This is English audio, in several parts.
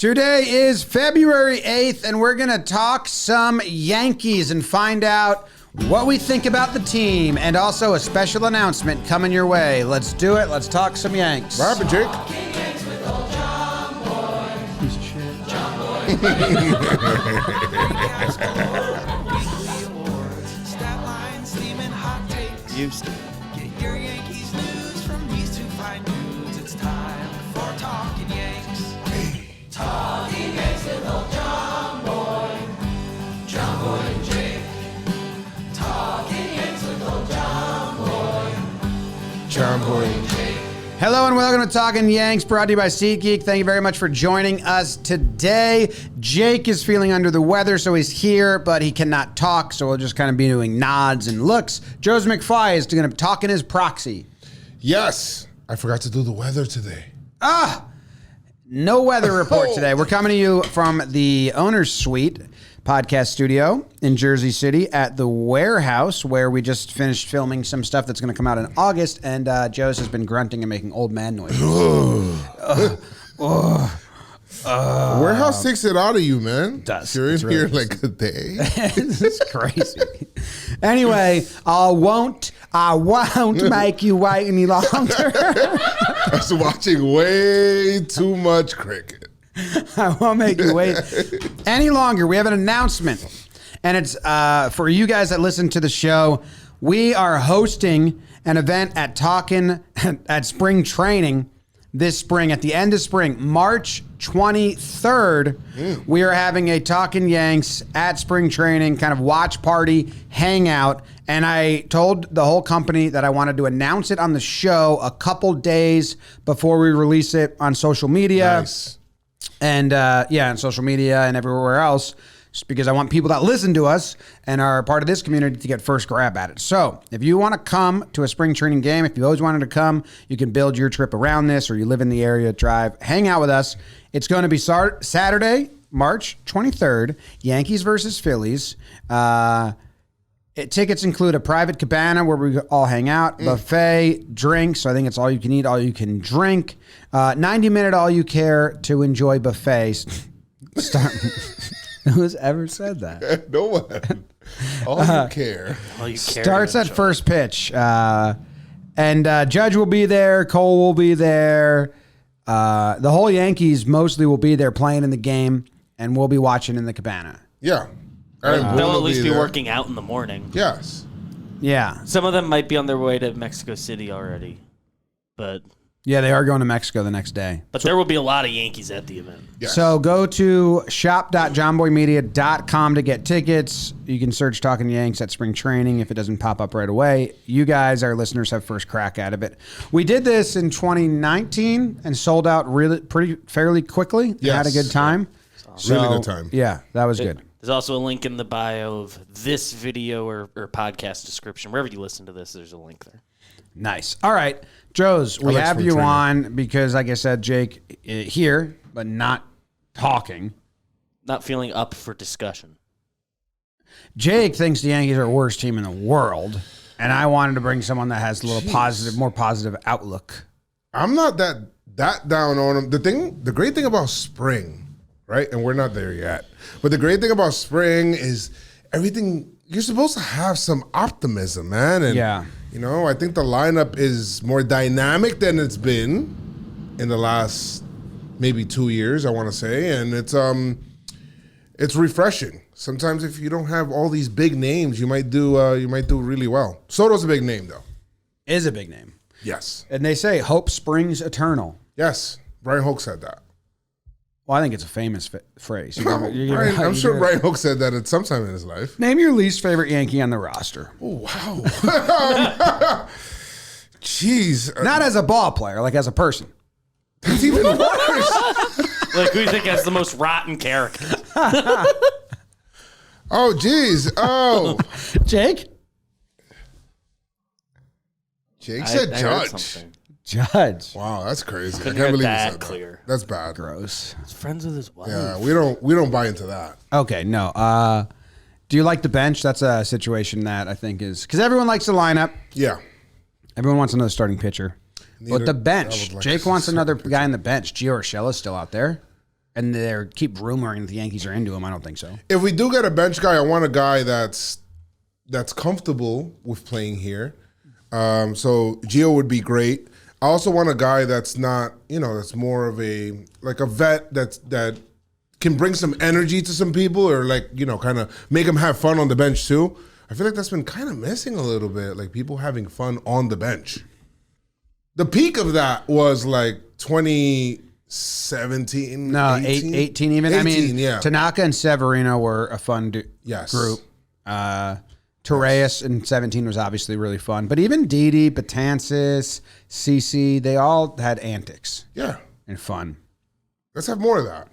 Today is February 8th, and we're going to talk some Yankees and find out what we think about the team, and also a special announcement coming your way. Let's do it. Let's talk some Yanks. What happened, Jake? Piece of shit. Used to. Get your Yankees news from these two fine dudes. It's time for Talkin' Yanks. Talkin' Yanks with old John Boy and Jake. Talkin' Yanks with old John Boy and Jake. Hello and welcome to Talkin' Yanks, brought to you by SeatGeek. Thank you very much for joining us today. Jake is feeling under the weather, so he's here, but he cannot talk, so we'll just kind of be doing nods and looks. Joe's McFly is going to talk in his proxy. Yes. I forgot to do the weather today. No weather report today. We're coming to you from the owner's suite podcast studio in Jersey City at the warehouse, where we just finished filming some stuff that's going to come out in August, and Joe's has been grunting and making old man noises. Warehouse takes it out of you, man. Does. You're in It's really here like a day. This is crazy. Anyway, I won't make you wait any longer. I was watching way too much cricket. I won't make you wait any longer. We have an announcement, and it's for you guys that listen to the show. We are hosting an event at Talkin at spring training this spring, at the end of spring, March 23rd. We are having a Talkin' Yanks at spring training kind of watch party hangout. And I told the whole company that I wanted to announce it on the show a couple days before we release it on social media. Nice. And on social media and everywhere else, just because I want people that listen to us and are part of this community to get first grab at it. So if you want to come to a spring training game, if you always wanted to come, you can build your trip around this, or you live in the area, drive, hang out with us. It's going to be Saturday, March 23rd, Yankees versus Phillies. Tickets include a private cabana where we all hang out, buffet, drinks. So I think it's all you can eat, all you can drink. 90-minute all you care to enjoy buffets. Who's ever said that? No one. All you care. All you care Starts to at enjoy. first pitch. And Judge will be there. Cole will be there. The whole Yankees mostly will be there playing in the game, and we'll be watching in the cabana. Yeah. They'll at least be working out in the morning. Yes. Yeah. Some of them might be on their way to Mexico City already, but Yeah, they are going to Mexico the next day. there will be a lot of Yankees at the event. Yes. So go to shop.johnboymedia.com to get tickets. You can search Talkin' Yanks at spring training if it doesn't pop up right away. You guys, our listeners, have first crack at it. We did this in 2019 and sold out fairly quickly. Yes. Had a good time. Really good time. Yeah, that was good. There's also a link in the bio of this video or podcast description. Wherever you listen to this, there's a link there. Nice. All right, Joes, we like have spring you training. on because, like I said, Jake, here, but not talking. Not feeling up for discussion. Jake thinks the Yankees are the worst team in the world, and I wanted to bring someone that has a little more positive outlook. I'm not that down on them. The great thing about spring, right? And we're not there yet. But the great thing about spring is everything. You're supposed to have some optimism, man. And Yeah. you know, I think the lineup is more dynamic than it's been in the last maybe 2 years, I want to say, and it's refreshing. Sometimes if you don't have all these big names, you might do really well. Soto's a big name, though. Is a big name. Yes. And they say hope springs eternal. Yes. Brian Hoke said that. Well, I think it's a famous phrase. I'm sure Brian Hoke said that at some time in his life. Name your least favorite Yankee on the roster. Oh, wow. Jeez. Not as a ball player, like as a person. That's even worse. Like, who do you think has the most rotten character? Oh, jeez. Oh. Jake? Jake said I heard Judge. something. Judge. Wow, that's crazy. Couldn't I can't get believe he that said clear. that. That's bad. Gross. He's friends with his wife. Yeah, we don't buy into that. Okay, no. Do you like the bench? That's a situation that I think is... Because everyone likes the lineup. Yeah. Everyone wants another starting pitcher. But the I bench. would like Jake to wants see another starting guy in the bench. Gio Urshela's still out there. and they keep rumoring that the Yankees are into him. I don't think so. If we do get a bench guy, I want a guy that's comfortable with playing here. So Gio would be great. I also want a guy that's not, that's more of a vet that can bring some energy to some people, or kind of make them have fun on the bench too. I feel like that's been kind of missing a little bit, like people having fun on the bench. The peak of that was like 2017. No, 18? 18 even. 18, I mean, yeah. Tanaka and Severino were a fun group. Torreyes in 17 was obviously really fun. But even Didi, Betances, CC, they all had antics. Yeah. And fun. Let's have more of that.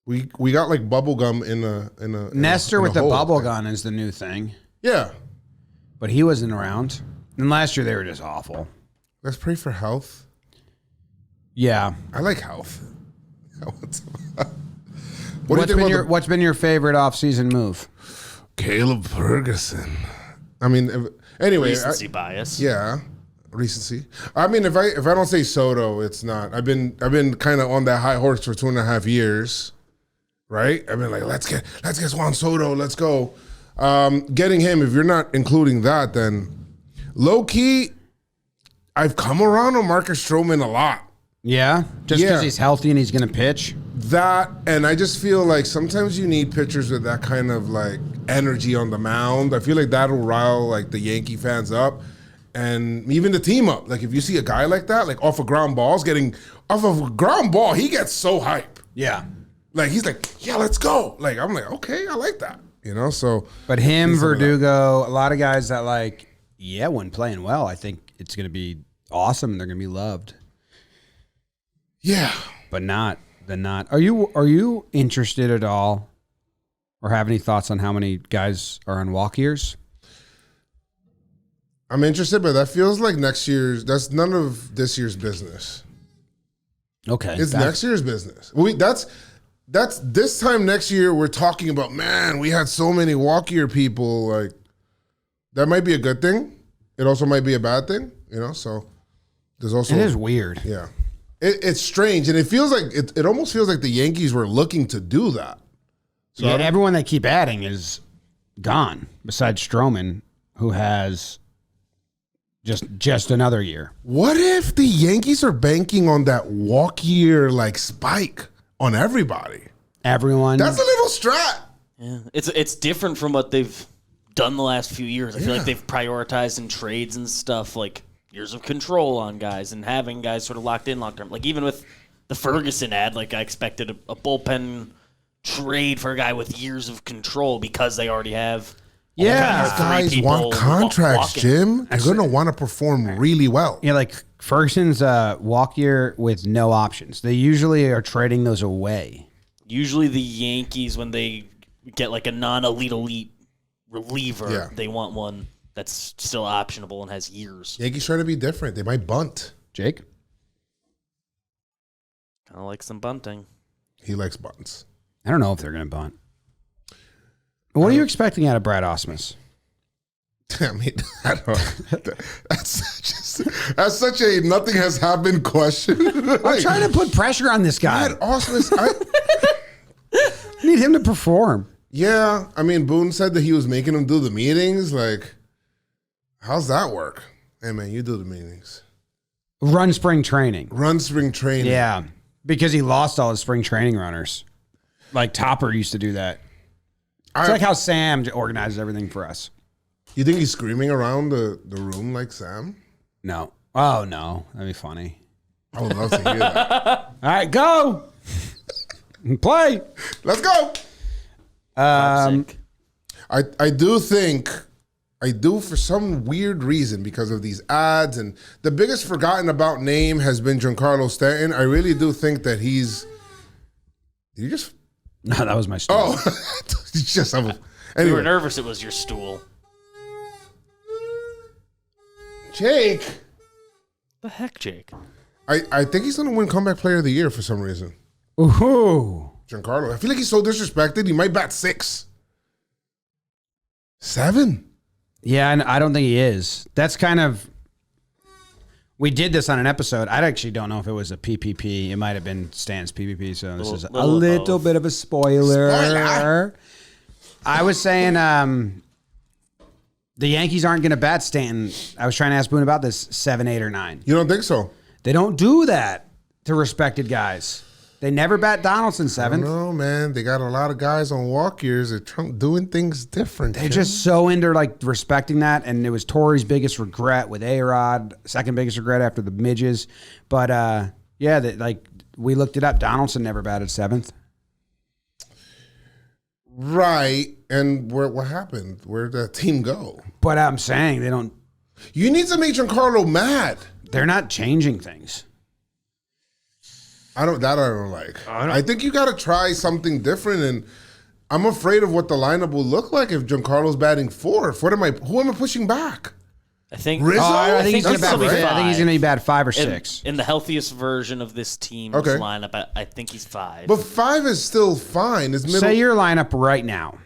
We got like bubble gum in a Nestor with the hole, bubble gun is the new thing. Yeah. But he wasn't around. And last year they were just awful. Let's pray for health. Yeah. I like health. What's been your favorite offseason move? Caleb Ferguson. I mean, anyway. Recency bias. Yeah. Recency. I mean, if I don't say Soto, it's not. I've been kind of on that high horse for 2.5 years. Right? I've been like, let's get Juan Soto, let's go. Getting him, if you're not including that, then low key, I've come around on Marcus Stroman a lot. Yeah? Just because he's healthy and he's going to pitch? That, and I just feel like sometimes you need pitchers with that kind of like energy on the mound. I feel like that'll rile like the Yankee fans up and even the team up. Like if you see a guy like that, like off of ground balls, getting off of a ground ball, he gets so hype. Yeah. Like he's like, yeah, let's go. Like I'm like, okay, I like that. So. But him, Verdugo, a lot of guys that when playing well, I think it's going to be awesome and they're going to be loved. Yeah. But not. Are you interested at all or have any thoughts on how many guys are on walk years? I'm interested, but that feels like that's none of this year's business. Okay. It's next year's business. That's this time next year we're talking about, man, we had so many walk year people. Like that might be a good thing. It also might be a bad thing, so there's also. It is weird. Yeah. It's strange, and it feels like it almost feels like the Yankees were looking to do that. So everyone they keep adding is gone, besides Stroman, who has just another year. What if the Yankees are banking on that walk year spike on everybody? Everyone. That's a little strat. Yeah, it's different from what they've done the last few years. I feel like they've prioritized in trades and stuff years of control on guys and having guys sort of locked in long term. Like even with the Ferguson ad, I expected a bullpen trade for a guy with years of control because they already have. Yeah, guys want contracts, Jim. They're going to want to perform really well. Yeah, Ferguson's walk year with no options. They usually are trading those away. Usually the Yankees, when they get a non-elite reliever, they want one that's still optionable and has years. Yankees trying to be different. They might bunt. Jake? Kind of like some bunting. He likes bunts. I don't know if they're going to bunt. What are you expecting out of Brad Ausmus? I mean, I don't. That's such a nothing has happened question. I'm trying to put pressure on this guy. Brad Ausmus, I need him to perform. Yeah, I mean, Boone said that he was making him do the meetings. How's that work? Hey, man, you do the meetings. Run spring training. Yeah, because he lost all his spring training runners. Topper used to do that. It's like how Sam organizes everything for us. You think he's screaming around the room like Sam? No. Oh, no. That'd be funny. I would love to hear that. All right, go. Play. Let's go. I do for some weird reason because of these ads and the biggest forgotten about name has been Giancarlo Stanton. I really do think that he's. Did you just? No, that was my stool. Oh, anyway. You were nervous it was your stool. Jake. The heck, Jake? I think he's going to win Comeback Player of the Year for some reason. Ooh. Giancarlo. I feel like he's so disrespected. He might bat 6. 7. Yeah, and I don't think he is. That's kind of We did this on an episode. I actually don't know if it was a PPP. It might have been Stan's PPP. So this is a little bit of a spoiler. I was saying the Yankees aren't going to bat Stanton. I was trying to ask Boone about this 7, 8, or 9. You don't think so? They don't do that to respected guys. They never bat Donaldson 7th. No, man. They got a lot of guys on walk years that Trump doing things different. They're just so into like respecting that, and it was Torrey's biggest regret with A-Rod, second biggest regret after the midges. But yeah, like we looked it up. Donaldson never batted 7th. Right, and what happened? Where'd that team go? But I'm saying they don't. You need to make Giancarlo mad. They're not changing things. I don't like. I think you got to try something different, and I'm afraid of what the lineup will look like if Giancarlo's batting 4th. Who am I pushing back? I think Rizzo? I think he's That's going to bat. probably I think he's going to be bat 5 or 6. in the healthiest version of this team's Okay. lineup. I think he's 5. But 5 is still fine. It's middle. Say your lineup right now.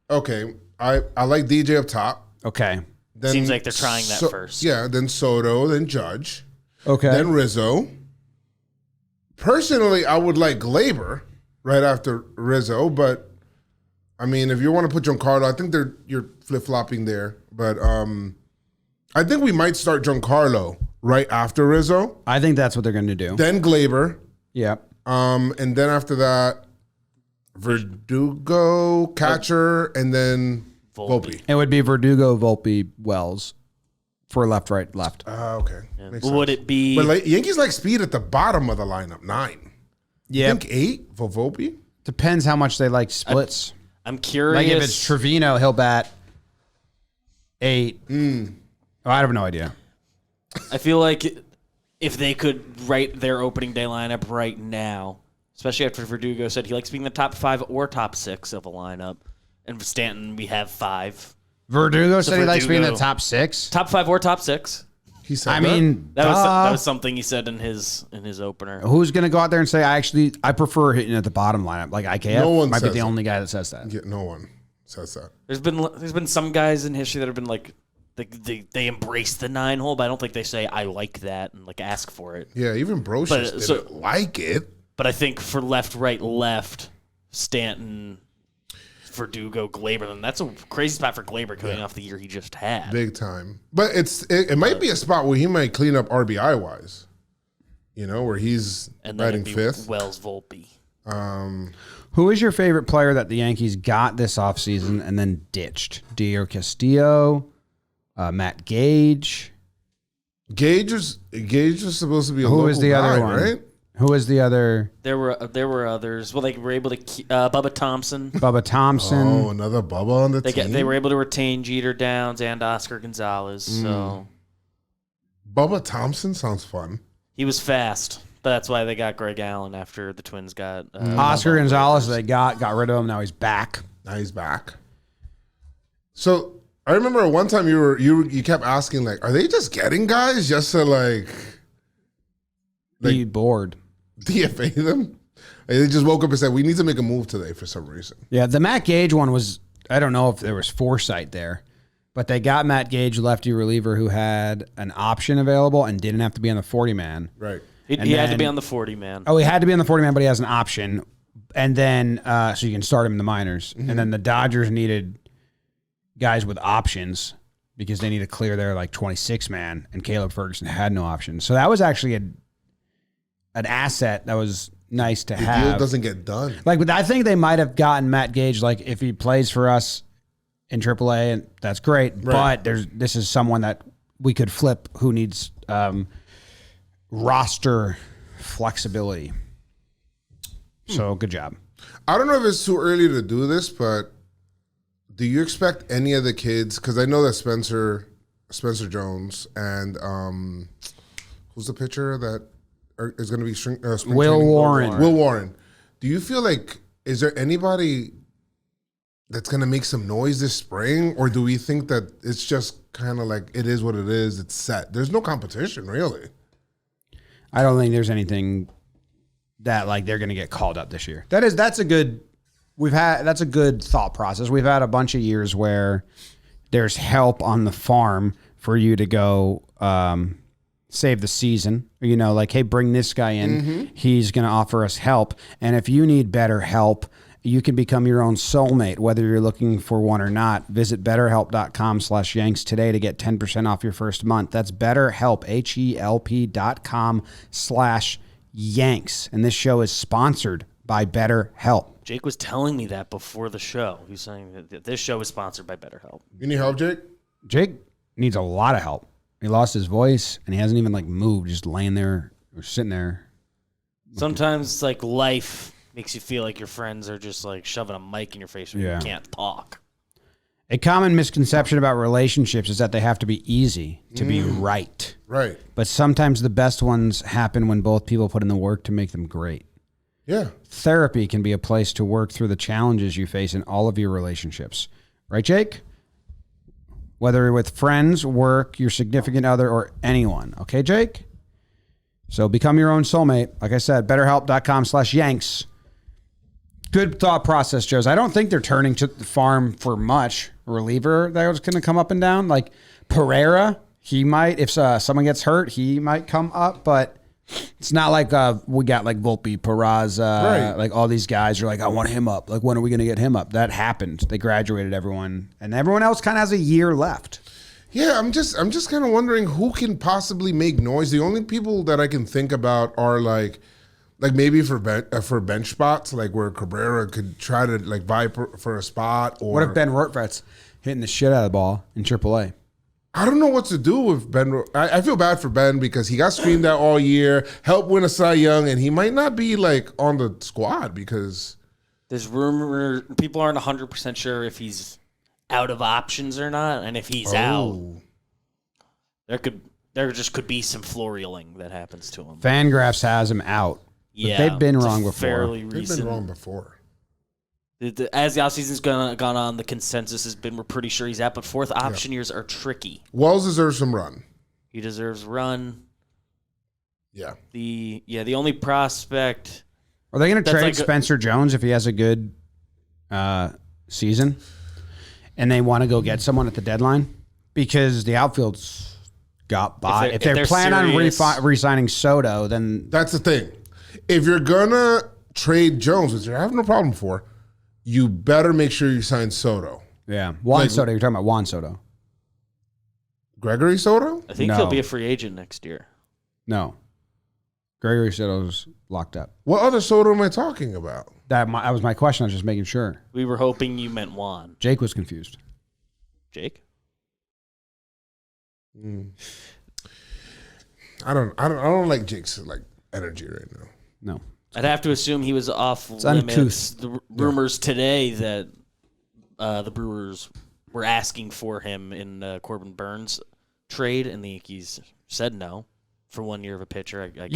Okay, I like DJ up top. Okay. Then Seems like they're trying that first. Yeah, then Soto, then Judge, Okay. then Rizzo. Personally, I would like Glaber right after Rizzo, but I mean, if you want to put Giancarlo, I think you're flip-flopping there. But I think we might start Giancarlo right after Rizzo, I think that's what they're going to do. then Glaber, Yep. and then after that, Verdugo, catcher, and then Volpe. It would be Verdugo, Volpe, Wells for left, right, left. Okay. Makes sense. Would it be? But like, Yankees like speed at the bottom of the lineup, 9. Yeah. I think 8 for Volpe. Depends how much they like splits. I'm curious. Like if it's Trevino, he'll bat 8. Oh, I have no idea. I feel like if they could write their opening day lineup right now, especially after Verdugo said he likes being the top 5 or top 6 of a lineup, and for Stanton we have 5. Verdugo said he likes being in the Verdugo. top 6. Top 5 or top 6. He said I mean, That was something he said in his opener. who's going to go out there and say, I prefer hitting at the bottom lineup? Like IKF No one might be says the that. only guy that says that. Yeah, no one says that. There's been some guys in history that have been like they embrace the 9 hole, but I don't think they say I like that and like ask for it. Yeah, even Brocious didn't like it. But I think for left, right, left, Stanton, Verdugo, Glaber, then that's a crazy spot for Glaber coming off the year he just had. Big time. But it might be a spot where he might clean up RBI wise. You know, where he's And then batting it'd be 5th. Wells, Volpe. Who is your favorite player that the Yankees got this offseason and then ditched? Diego Castillo, Matt Gage. Gage was supposed to be a Who local is the guy, other one? right? Who is the other? There were others. Well, they were able to keep Bubba Thompson. Bubba Thompson. Oh, another Bubba on the team. They were able to retain Jeter Downs and Oscar Gonzalez. So Bubba Thompson sounds fun. he was fast. But that's why they got Greg Allen after the Twins got Oscar Gonzalez, they got rid of him. Now he's back. Now he's back. So I remember one time you kept asking like, are they just getting guys just to like Be bored. DFA them? Like, they just woke up and said, we need to make a move today for some reason. Yeah, the Matt Gage one was, I don't know if there was foresight there, but they got Matt Gage, lefty reliever, who had an option available and didn't have to be on the 40-man. Right. He And had to be then- on the 40 man. Oh, he had to be on the 40-man, but he has an option. And then, so you can start him in the minors. And then the Dodgers needed guys with options because they need to clear their like 26-man, and Caleb Ferguson had no options. So that was actually an asset that was nice to The deal have. doesn't get done. Like, but I think they might have gotten Matt Gage. Like, if he plays for us in AAA, and that's great. Right. But this is someone that we could flip who needs roster flexibility. So good job. I don't know if it's too early to do this, but do you expect any of the kids? Because I know that Spencer Jones and who's the pitcher that is going to be spring Will training? Warren. Will Warren. Do you feel like is there anybody that's going to make some noise this spring, or do we think that it's just kind of like it is what it is? It's set. There's no competition really. I don't think there's anything that like they're going to get called up this year. That's a good thought process. We've had a bunch of years where there's help on the farm for you to go save the season. Or, like, hey, bring this guy in. He's going to offer us help. And if you need better help, you can become your own soulmate, whether you're looking for one or not. Visit BetterHelp.com/Yanks today to get 10% off your first month. That's BetterHelp, HELP.com/Yanks. And this show is sponsored by BetterHelp. Jake was telling me that before the show. He was saying that this show is sponsored by BetterHelp. You need help, Jake? Jake needs a lot of help. He lost his voice, and he hasn't even, moved, just laying there or sitting there. Sometimes it's like life makes you feel like your friends are just shoving a mic in your face when you can't talk. A common misconception about relationships is that they have to be easy to be right. Right. But sometimes the best ones happen when both people put in the work to make them great. Yeah. Therapy can be a place to work through the challenges you face in all of your relationships. Right, Jake? Whether you're with friends, work, your significant other, or anyone. Okay, Jake? So become your own soulmate. Like I said, BetterHelp.com/Yanks. Good thought process, Joes. I don't think they're turning to the farm for much. Reliever that was going to come up and down. Like Pereira, he might, if someone gets hurt, he might come up, but it's not like we got Volpe, Peraza, right. Like all these guys are like, I want him up. Like, when are we going to get him up? That happened. They graduated everyone, and everyone else kind of has a year left. Yeah, I'm just kind of wondering who can possibly make noise. The only people that I can think about are like maybe for bench spots, like where Cabrera could try to vie for a spot. Or What if Ben Rortvet's hitting the shit out of the ball in AAA? I don't know what to do with Ben. I feel bad for Ben because he got screamed at all year, helped win a Cy Young, and he might not be on the squad because there's rumor people aren't 100% sure if he's out of options or not, and if he's out, there just could be some Florialing that happens to him. Fangraphs has him out. Yeah, they've been wrong before. Fairly they've recent. been wrong before. As the offseason's gone on, the consensus has been we're pretty sure he's out, but fourth option years are tricky. Wells deserves some run. He deserves run. Yeah. The only prospect. Are they going to trade Spencer Jones if he has a good season? And they want to go get someone at the deadline? Because the outfield's got by. If they're planning on re-signing Soto, then... That's the thing. If you're going to trade Jones, which I have no problem for, you better make sure you sign Soto. Yeah. Juan Soto. You're talking about Juan Soto. Gregory Soto? I think he'll be a free agent next year. No. Gregory Soto's locked up. What other Soto am I talking about? That was my question. I was just making sure. We were hoping you meant Juan. Jake was confused. Jake? I don't like Jake's energy right now. No. I'd have to assume he was off limits. Uncouth. The rumors today that the Brewers were asking for him in Corbin Burns trade, and the Yankees said no for 1 year of a pitcher. I think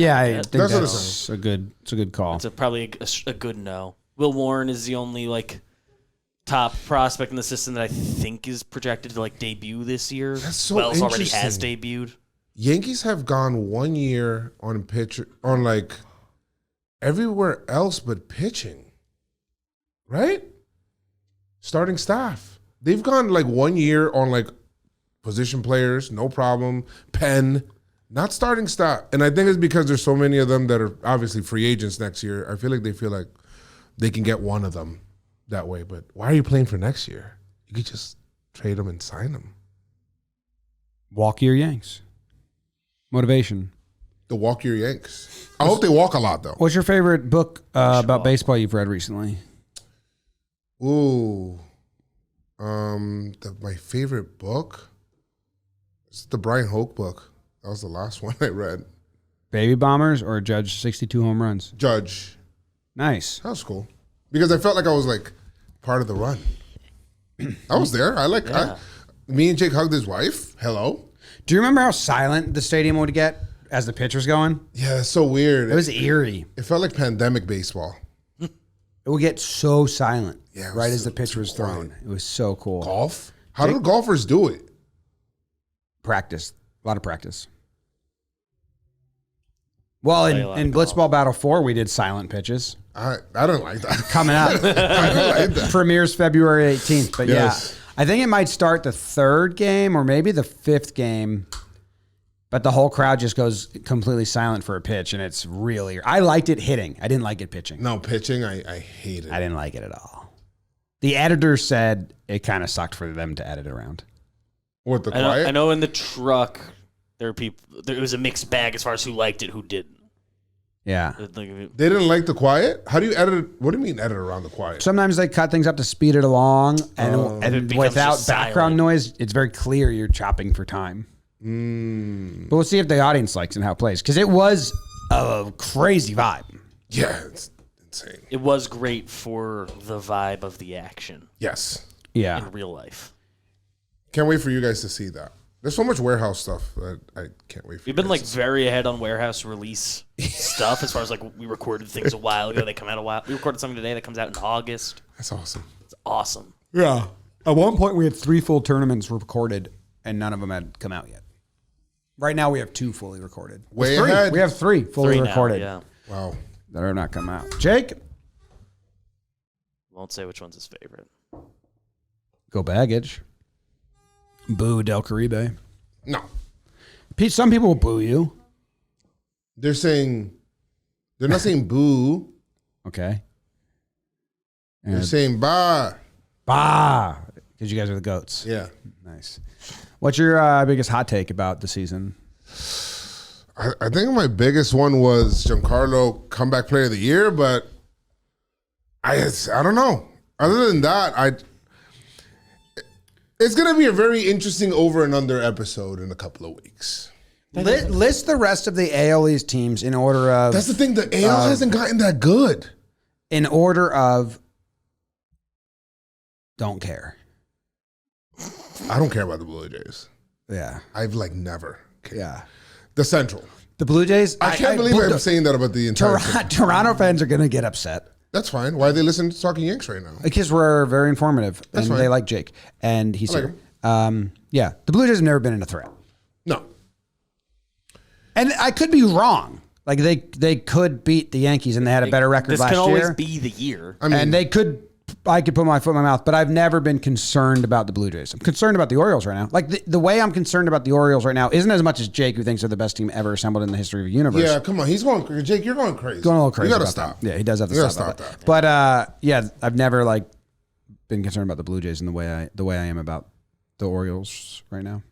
that's a good call. It's probably a good no. Will Warren is the only top prospect in the system that I think is projected to debut this year. That's so Wells already interesting. has debuted. Yankees have gone 1 year on pitcher on everywhere else but pitching, right? Starting staff. They've gone 1 year on position players, no problem. Penn, not starting staff. And I think it's because there's so many of them that are obviously free agents next year. I feel like they feel like they can get one of them that way. But why are you playing for next year? You could just trade them and sign them. Walk your Yanks. Motivation. The walk your Yanks. I hope they walk a lot, though. What's your favorite book about baseball you've read recently? Ooh. My favorite book is the Brian Hoke book. That was the last one I read. Baby Bombers or Judge 62 Home Runs? Judge. Nice. That was cool. Because I felt like I was part of the run. I was there. Me and Jake hugged his wife. Hello. Do you remember how silent the stadium would get as the pitch was going? Yeah, it's so weird. It was eerie. It felt like pandemic baseball. It would get so silent right as the pitch too was thrown. quiet. It was so cool. Golf? How do golfers do it? Practice. A lot of practice. Well, in golf. Blitzball Battle 4, we did silent pitches. I don't like that. Coming up. I don't like that. Premieres February 18th. But Yes. yeah, I think it might start the third game or maybe the fifth game But the whole crowd just goes completely silent for a pitch, and it's really. I liked it hitting. I didn't like it pitching. No, pitching, I hate it. I didn't like it at all. The editor said it kind of sucked for them to edit around. What, the quiet? I know in the truck there are people. It was a mixed bag as far as who liked it, who didn't. Yeah. They didn't like the quiet? How do you edit? What do you mean edit around the quiet? Sometimes they cut things up to speed it along, and becomes without just background silent. noise, it's very clear you're chopping for time. But we'll see if the audience likes and how it plays, because it was a crazy vibe. Yeah, it's insane. It was great for the vibe of the action Yes. Yeah. in real life. Can't wait for you guys to see that. There's so much warehouse stuff that I can't wait for We've you been guys like very ahead on warehouse release stuff as far as like we recorded things a while ago. They come out a while. We recorded something today that comes out in August. That's awesome. It's awesome. Yeah. At one point, we had 3 full tournaments recorded, and none of them had come out yet. Right now, we have 2 fully recorded. Way Three. ahead. We have 3 fully 3 now, recorded yeah. Wow. that are not come out. Jake, Won't say which one's his favorite. go baggage. Boo Del Caribe. No. Pete, some people will boo you. They're not saying boo. Okay. They're And saying bah. bah, because you guys are the goats. Yeah. Nice. What's your biggest hot take about the season? I think my biggest one was Giancarlo comeback player of the year, but I don't know. Other than that, it's going to be a very interesting over and under episode in a couple of weeks. List the rest of the AL East teams in order of. That's the thing. The AL hasn't gotten that good. In order of. Don't care. I don't care about the Blue Jays. Yeah. I've never cared. Yeah. The Central. The Blue Jays. I can't believe I'm saying that about the entire thing. Toronto fans are going to get upset That's fine. Why are they listening to Talking Yanks right now? because we're very informative and fine. they like Jake and he's I like here. Yeah, the Blue Jays have never been in a threat, No. and I could be wrong. Like they could beat the Yankees and they had a better record This last can always year, be the year. I mean, and they could. I could put my foot in my mouth, but I've never been concerned about the Blue Jays. I'm concerned about the Orioles right now. Like the way I'm concerned about the Orioles right now isn't as much as Jake, who thinks they're the best team ever assembled in the history of the universe. yeah, come on. He's going crazy. Jake, you're going crazy. Going a little crazy. You got to about stop. that. Yeah, he does have to You gotta stop stop that. But yeah, I've never been concerned about the Blue Jays in the way I am about the Orioles right now.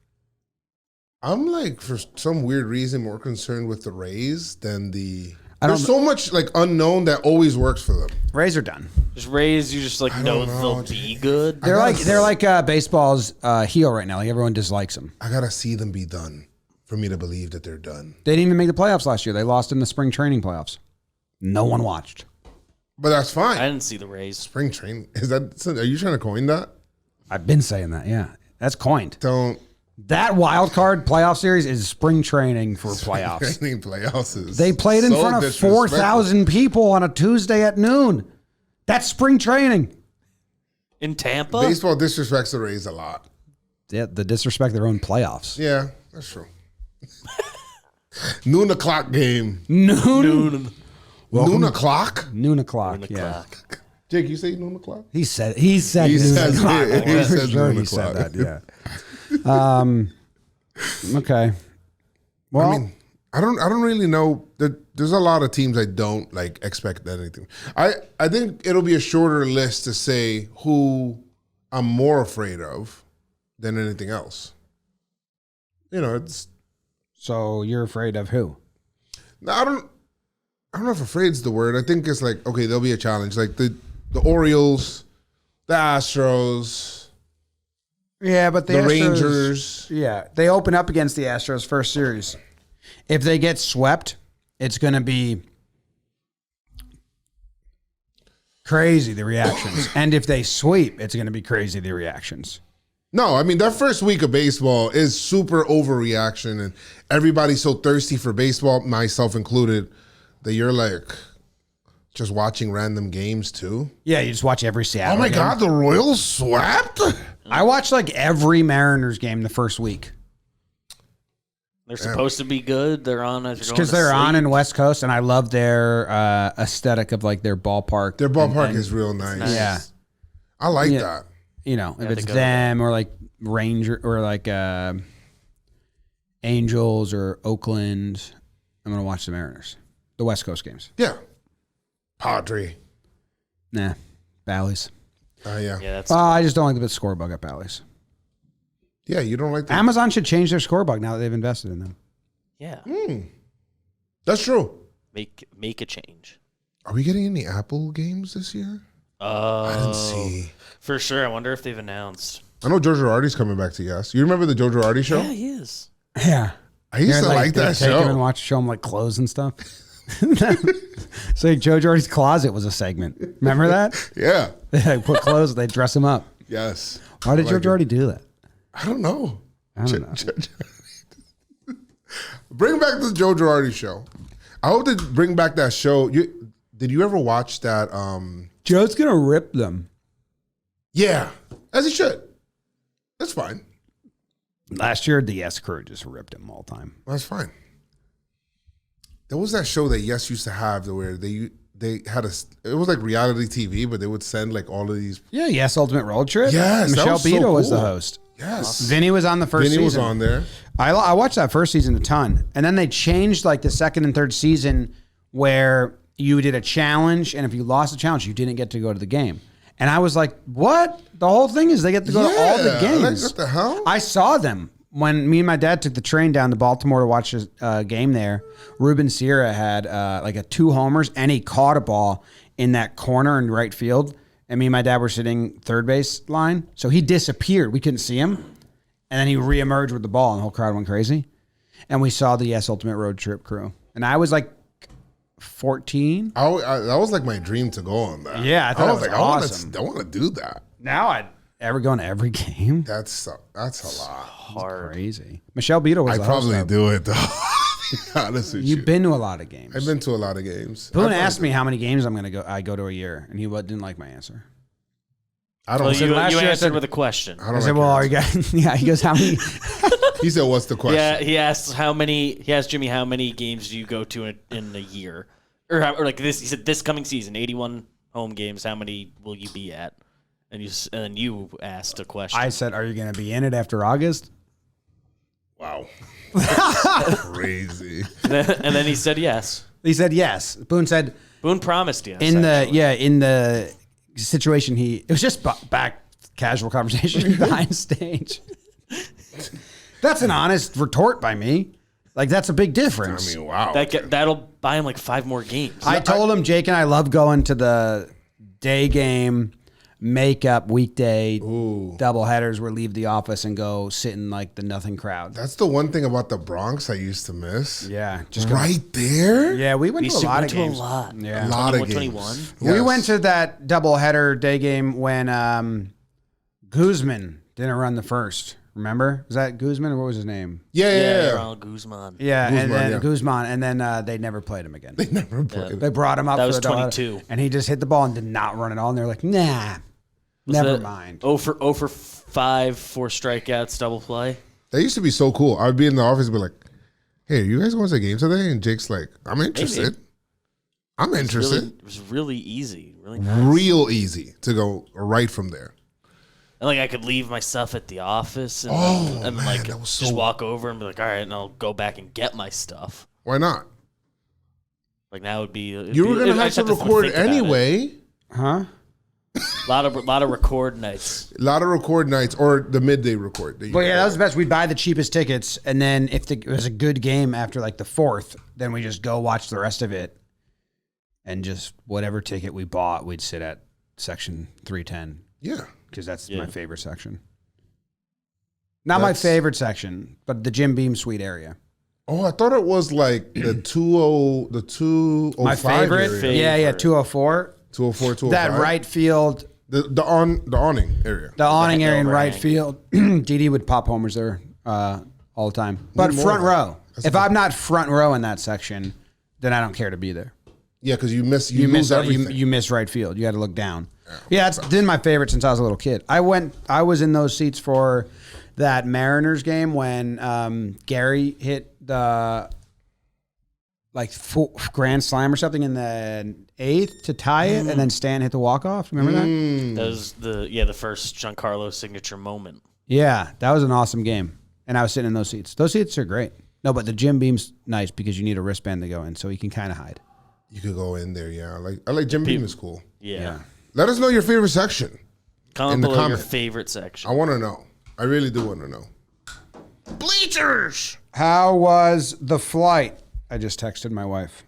I'm for some weird reason more concerned with the Rays than the. don't There's so much unknown that always works for them. Rays are done. Just Rays, you just know don't know, they'll be good. They're like baseball's heel right now. Like everyone dislikes them. I gotta see them be done for me to believe that they're done. They didn't even make the playoffs last year. They lost in the spring training playoffs. No one watched. But that's fine. I didn't see the Rays. Spring train is that? Are you trying to coin that? I've been saying that. Yeah, that's coined. Don't That wild card playoff series is spring training for playoffs. training playoffs is They played in so front of disrespectful. 4,000 people on a Tuesday at noon. That's spring training. In Tampa? Baseball disrespects the Rays a lot. Yeah, the disrespect their own playoffs. Yeah, that's true. Noon o'clock game. Noon. Noon o'clock. Noon o'clock. The Yeah. clock. Jake, you say noon o'clock? He said He noon says o'clock. it. He I'm says sure noon he said o'clock. that. Yeah. Okay. Well, I mean, I don't really know. There's a lot of teams I don't expect anything. I think it'll be a shorter list to say who I'm more afraid of than anything else. It's so you're afraid of who? I don't know if afraid's the word. I think it's okay, there'll be a challenge. The Orioles, the Astros, Yeah, but the Rangers. Yeah, they open up against the Astros first series. If they get swept, it's going to be crazy, the reactions. And if they sweep, it's going to be crazy, the reactions. No, I mean, that first week of baseball is super overreaction, and everybody's so thirsty for baseball, myself included, that you're just watching random games too. Yeah, you just watch every Seattle Oh my game. God, the Royals swept? I watched every Mariners game the first week. They're supposed to be good. They're on as you're going Because to they're on sleep. in West Coast, and I love their aesthetic of their ballpark. Their ballpark And- is real nice. nice. Yeah. I like Yeah. that. If they it's go them or Ranger or Angels or Oakland, I'm going to watch the Mariners. The West Coast games. Yeah. Padre. Nah, Bally's. Yeah. Yeah, that's I just don't like the scorebug at Bally's. Yeah, you don't like that. Amazon should change their scorebug now that they've invested in them. yeah. That's true. Make a change. Are we getting any Apple games this year? I didn't see. For sure. I wonder if they've announced. I know Joe Girardi's coming back to Yes. You remember the Joe Girardi show? Yeah, he is. Yeah. I used to like they'd that take him and show. show him like clothes and stuff. So like Joe Girardi's closet was a segment. Remember that? Yeah. They put clothes, they dress him up. Yes. Why did I Joe like it. Girardi do that? I don't know. I don't know. Bring back the Joe Girardi show. I hope they bring back that show. Did you ever watch that? Joe's gonna rip them. Yeah, as he should. That's fine. Last year, the Yes crew just ripped him all the time. That's fine. There was that show that Yes used to have where they had it was like reality TV, but they would send like all of these. Yeah, Yes Ultimate Road Trip. Yes, that Michelle was so Beto was the cool. host. Yes, Vinny was on the first Vinny season. was on there. I watched that first season a ton. And then they changed like the second and third season where you did a challenge. And if you lost the challenge, you didn't get to go to the game. And I was like, what? The whole thing is they get to go to all the Yeah, games. like, what the hell? I saw them when me and my dad took the train down to Baltimore to watch a game there. Ruben Sierra had like a 2 homers and he caught a ball in that corner in right field. And me and my dad were sitting third base line. So he disappeared. We couldn't see him. And then he reemerged with the ball and the whole crowd went crazy. And we saw the Yes Ultimate Road Trip crew. And I was like 14. I that was like my dream to go on that. Yeah, I thought it was like, awesome. I want to do that. Now I'd ever go into every game. That's a lot. Hard. Crazy. Michelle Beto was I the host probably of- do it though. To be honest with you. You've been to a lot of games. I've been to a lot of games. Boone asked me how many games I'm going to go. I go to a year, and he didn't like my answer. I don't. Well, know. you last year I answered said- with a question. I don't I said, like "Well, your are you guys?" Yeah, he goes, "How many?" He said, "What's the question?" Yeah, he asked He asked Jimmy how many games do you go to in a year, or like this. He said this coming season, 81 home games. How many will you be at? And then you asked a question. I said, "Are you going to be in it after August?" Wow. Crazy. and then he said yes. He said yes. Boone said Boone promised yes. in actually. the situation it was just back casual conversation behind stage. That's an honest retort by me. Like that's a big difference. I mean, wow. That'll buy him like 5 more games. I told him, Jake and I love going to the day game, makeup weekday double headers where leave the office and go sit in like the nothing crowd. That's the one thing about the Bronx I used to miss. Yeah, just go. Right there. Yeah, we went to a lot of to games. a lot. Yeah. A lot of 21. games. We Yes. went to that double header day game when Guzman didn't run the first. Remember? Was that Guzman or what was his name? Yeah. Ronald Guzman. Yeah, Guzman, and then yeah. Guzman, and then they never played him again. They never played. They brought him up. That for was the double header, 22. and he just hit the ball and did not run it all. And they're like, nah, never mind. 0 for 5, 4 strikeouts, double play. That used to be so cool. I'd be in the office and be like, "Hey, you guys going to the game today?" And Jake's like, "I'm interested. I'm interested." It was really easy, really nice. Real easy to go right from there. And like I could leave my stuff at the office and, Man, like that was just so- walk over and be like, all right, and I'll go back and get my stuff. Why not? Like now would be You were gonna have to record anyway. Huh? A lot of record nights. A lot of record nights or the midday record. But yeah, that was the best. We'd buy the cheapest tickets, and then if it was a good game after like the 4th, then we just go watch the rest of it, and just whatever ticket we bought, we'd sit at section 310 Yeah. because that's Yeah. my favorite section. Not my That's- favorite section, but the Jim Beam Suite area. Oh, I thought it was like the 205 My favorite, area. yeah, 204. 204, 205. That right field, The awning area. the awning area in right overhang. field. DD would pop homers there all the time. But more front of that. row. That's If a- I'm not front row in that section, then I don't care to be there. Yeah, because you lose miss everything. You miss right field. You got to look down. Yeah, it's been my favorite since I was a little kid. I was in those seats for that Mariners game when Gary hit the grand slam or something in the 8th to tie it, and then Stan hit the walk off. Remember that? That was the first Giancarlo signature moment. Yeah, that was an awesome game. And I was sitting in those seats. Those seats are great. No, but the Jim Beam's nice because you need a wristband to go in, so you can kind of hide. You could go in there, yeah. I like Jim Beam is cool. Yeah. Let us know your favorite section. Comment the below your comment. favorite section. I want to know. I really do want to know. Bleachers. How was the flight? I just texted my wife.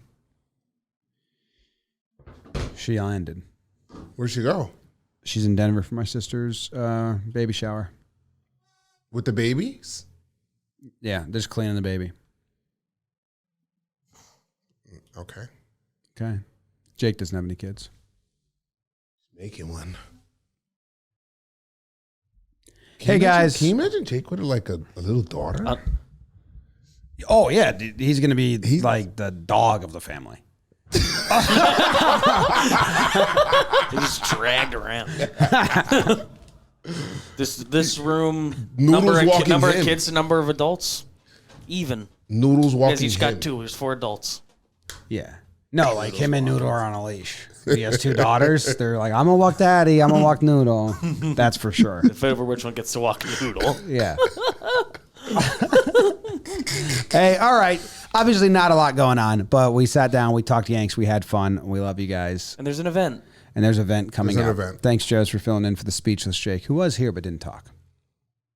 She landed. Where'd she go? She's in Denver for my sister's baby shower. With the babies? Yeah, they're just cleaning the baby. Okay. Okay. Jake doesn't have any kids. Making one. Hey, guys. Can you imagine Jake with like a little daughter? Oh, yeah. Dude, he's going to be like the dog of the family. He's dragged around. This room, Noodles walking number of him. kids to number of adults, even. Noodles walking Because he's him. got 2. There's 4 adults. Yeah. No, like him and Noodle are on a leash. He has 2 daughters. They're like, I'm going to walk Daddy. I'm going to walk Noodle. That's for sure. If ever which one gets to walk Noodle. Yeah. Hey, all right. Obviously not a lot going on, but we sat down, we talked Yanks, we had fun. We love you guys. And there's an event. And there's an event coming There's an up. event. Thanks, Joes, for filling in for the speechless Jake, who was here but didn't talk.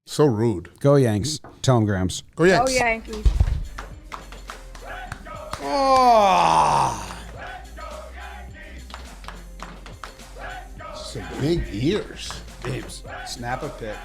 So rude. Go Yanks. Tell him, Grams. Go Yanks. Oh, Yankees. Oh. Some big ears. Babes, snap a pic.